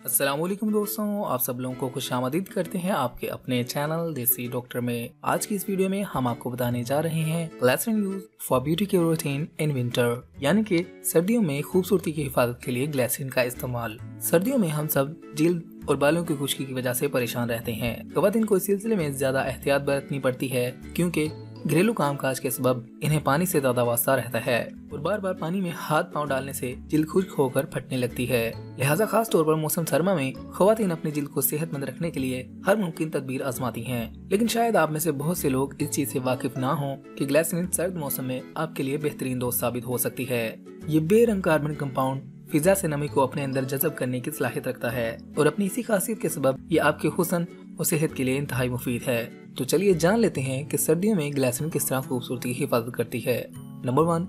अस्सलामुअलैकुम दोस्तों, आप सब लोगों को खुशामदीद करते हैं आपके अपने चैनल देसी डॉक्टर में। आज की इस वीडियो में हम आपको बताने जा रहे हैं glycerin use for beauty care routine in winter, यानी कि सर्दियों में खूबसूरती की हिफाजत के लिए ग्लिसरीन का इस्तेमाल। सर्दियों में हम सब जिल्द और बालों की खुश्की की वजह से परेशान रहते हैं। ख़वातीन को इस सिलसिले में ज्यादा एहतियात बरतनी पड़ती है क्योंकि घरेलू कामकाज के सबब इन्हें पानी से ज्यादा वास्ता रहता है और बार बार पानी में हाथ पांव डालने से जिल्द खुश्क होकर फटने लगती है। लिहाजा खास तौर पर मौसम सरमा में ख़वातीन अपनी जिल्द को सेहतमंद रखने के लिए हर मुमकिन तदबीर आजमाती हैं। लेकिन शायद आप में से बहुत से लोग इस चीज से वाकिफ ना हों कि ग्लिसरीन सर्द मौसम में आपके लिए बेहतरीन दोस्त साबित हो सकती है। ये बेरंग कार्बन कंपाउंड फिजा से नमी को अपने अंदर जज़ब करने की सलाहियत रखता है और अपनी इसी खासियत के सबब ये आपके हुस्न और सेहत के लिए इंतहाई मुफीद है। तो चलिए जान लेते हैं कि सर्दियों में ग्लिसरीन किस तरह खूबसूरती की हिफाजत करती है। नंबर 1,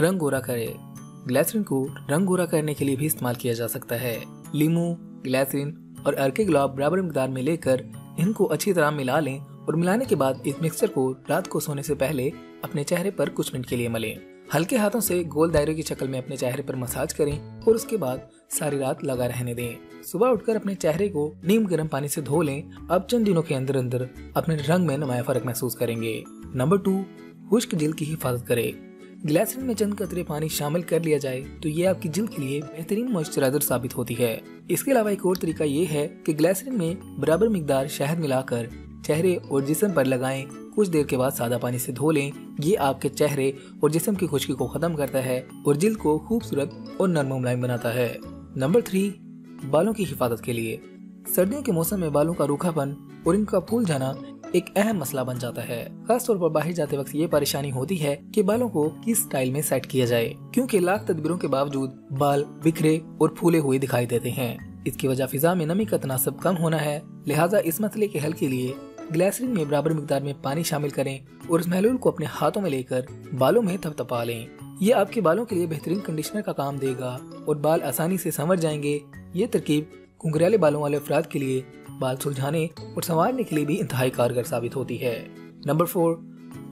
रंग गोरा करे। ग्लिसरीन को रंग गोरा करने के लिए भी इस्तेमाल किया जा सकता है। लीमू, ग्लिसरीन और अर्के गुलाब बराबर मिकदार में लेकर इनको अच्छी तरह मिला लें और मिलाने के बाद इस मिक्सचर को रात को सोने से पहले अपने चेहरे पर कुछ मिनट के लिए मलें। हल्के हाथों से गोल दायरे की शक्ल में अपने चेहरे पर मसाज करें और उसके बाद सारी रात लगा रहने दें। सुबह उठकर अपने चेहरे को नीम गर्म पानी से धो लें। अब चंद दिनों के अंदर अंदर अपने रंग में नुमाया फर्क महसूस करेंगे। नंबर 2, खुश्क जिल्द की हिफाजत करे। ग्लिसरीन में चंद कतरे पानी शामिल कर लिया जाए तो ये आपकी जिल्द के लिए बेहतरीन मॉइस्चराइजर साबित होती है। इसके अलावा एक और तरीका ये है कि ग्लिसरीन में बराबर मिकदार शहद मिलाकर चेहरे और जिस्म पर लगाएं। कुछ देर के बाद सादा पानी से धो लें। ये आपके चेहरे और जिस्म की खुश्की को खत्म करता है और जिल्द को खूबसूरत और नरम मुलायम बनाता है। नंबर 3, बालों की हिफाजत के लिए। सर्दियों के मौसम में बालों का रूखापन और इनका फूल जाना एक अहम मसला बन जाता है। खास तौर पर बाहर जाते वक्त ये परेशानी होती है कि बालों को किस स्टाइल में सेट किया जाए, क्योंकि लाख तदबीरों के बावजूद बाल बिखरे और फूले हुए दिखाई देते हैं। इसकी वजह फिजा में नमी का तनासब कम होना है। लिहाजा इस मसले के हल के लिए ग्लिसरीन में बराबर मिकदार में पानी शामिल करें और इस महलूल को अपने हाथों में लेकर बालों में थपथपा लें। ये आपके बालों के लिए बेहतरीन कंडीशनर का काम देगा और बाल आसानी से संवर जाएंगे। ये तरकीब घुंघराले बालों वाले अफराद के लिए बाल सुलझाने और संवारने के लिए भी इंतहाई कारगर साबित होती है। नंबर 4,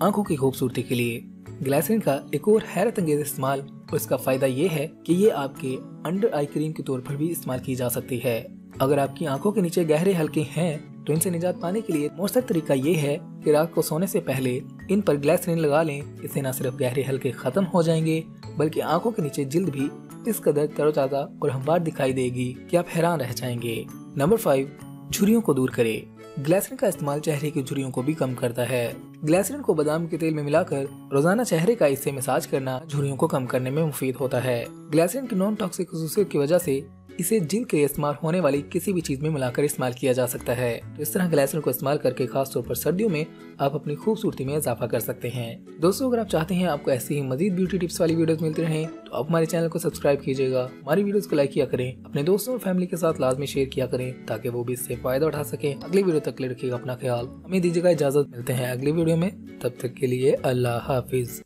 आंखों की खूबसूरती के लिए। ग्लिसरीन का एक और हैरत अंगेज इस्तेमाल और इसका फायदा ये है कि ये आपके अंडर आई क्रीम के तौर पर भी इस्तेमाल की जा सकती है। अगर आपकी आंखों के नीचे गहरे हल्के हैं तो इनसे निजात पाने के लिए मौसर तरीका ये है कि रात को सोने से पहले इन पर ग्लिसरीन लगा लें। इससे न सिर्फ गहरे हल्के खत्म हो जाएंगे बल्कि आंखों के नीचे जिल्द भी इस कदर तरोताजा और हमवार दिखाई देगी कि आप हैरान रह जाएंगे। नंबर 5, झुर्रियों को दूर करे। ग्लिसरीन का इस्तेमाल चेहरे की झुर्रियों को भी कम करता है। ग्लिसरीन को बादाम के तेल में मिलाकर रोजाना चेहरे का इससे मसाज करना झुर्रियों को कम करने में मुफीद होता है। ग्लिसरीन की नॉन टॉक्सिक खसूसियत की वजह से इसे जिल्द के इस्तेमाल होने वाली किसी भी चीज में मिलाकर इस्तेमाल किया जा सकता है। तो इस तरह ग्लिसरीन को इस्तेमाल करके खास तौर पर सर्दियों में आप अपनी खूबसूरती में इजाफा कर सकते हैं। दोस्तों, अगर आप चाहते हैं आपको ऐसी ही मजीद ब्यूटी टिप्स वाली वीडियोस मिलती रहें तो आप हमारे चैनल को सब्सक्राइब कीजिएगा, हमारी वीडियोस को लाइक किया करें, अपने दोस्तों और फैमिली के साथ लाजमी शेयर किया करें ताकि वो भी इससे फायदा उठा सके। अगली वीडियो तक रखिएगा अपना ख्याल। हमें दीजिएगा इजाजत, मिलते हैं अगली वीडियो में। तब तक के लिए अल्लाह हाफिज।